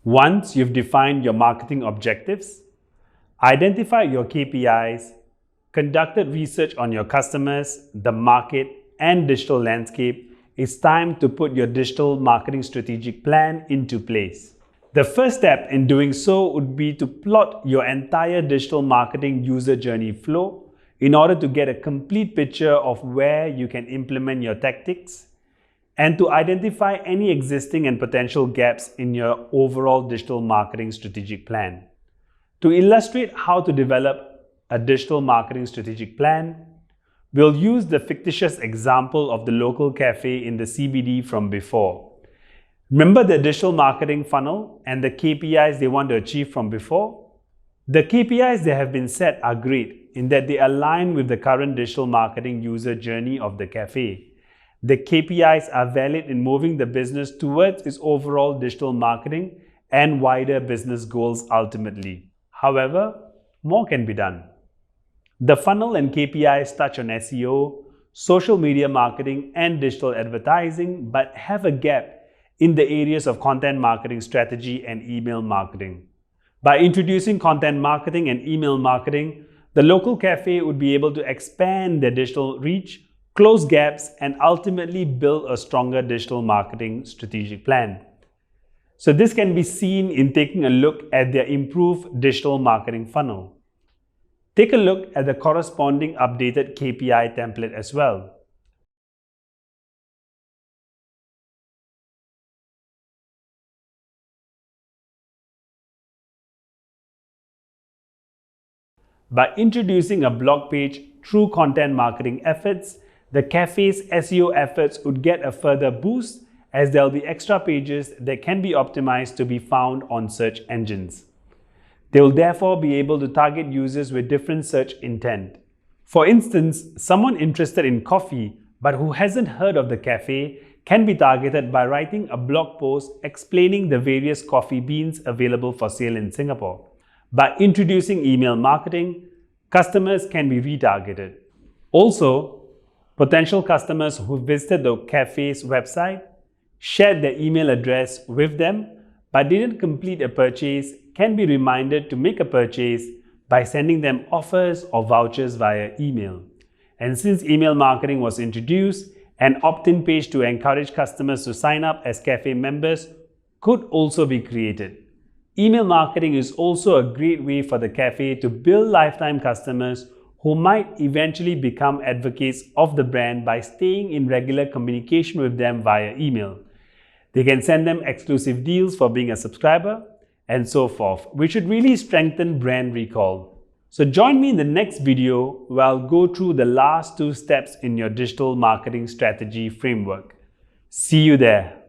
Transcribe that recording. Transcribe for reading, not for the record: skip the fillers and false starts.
Once you've defined your marketing objectives, identified your KPIs, conducted research on your customers, the market, and digital landscape, it's time to put your digital marketing strategic plan into place. The first step in doing so would be to plot your entire digital marketing user journey flow in order to get a complete picture of where you can implement your tactics and to identify any existing and potential gaps in your overall digital marketing strategic plan. To illustrate how to develop a digital marketing strategic plan, we'll use the fictitious example of the local cafe in the CBD from before. Remember the digital marketing funnel and the KPIs they want to achieve from before? The KPIs that have been set are great in that they align with the current digital marketing user journey of the cafe. The KPIs are valid in moving the business towards its overall digital marketing and wider business goals ultimately. However, more can be done. The funnel and KPIs touch on SEO, social media marketing, and digital advertising, but have a gap in the areas of content marketing strategy and email marketing. By introducing content marketing and email marketing, the local cafe would be able to expand their digital reach, close gaps, and ultimately build a stronger digital marketing strategic plan. So this can be seen in taking a look at their improved digital marketing funnel. Take a look at the corresponding updated KPI template as well. By introducing a blog page through content marketing efforts, the cafe's SEO efforts would get a further boost as there will be extra pages that can be optimized to be found on search engines. They will therefore be able to target users with different search intent. For instance, someone interested in coffee but who hasn't heard of the cafe can be targeted by writing a blog post explaining the various coffee beans available for sale in Singapore. By introducing email marketing, customers can be retargeted. Also, potential customers who visited the cafe's website, shared their email address with them, but didn't complete a purchase can be reminded to make a purchase by sending them offers or vouchers via email. And since email marketing was introduced, an opt-in page to encourage customers to sign up as cafe members could also be created. Email marketing is also a great way for the cafe to build lifetime customers who might eventually become advocates of the brand by staying in regular communication with them via email. They can send them exclusive deals for being a subscriber and so forth, which should really strengthen brand recall. So join me in the next video where I'll go through the last 2 steps in your digital marketing strategy framework. See you there.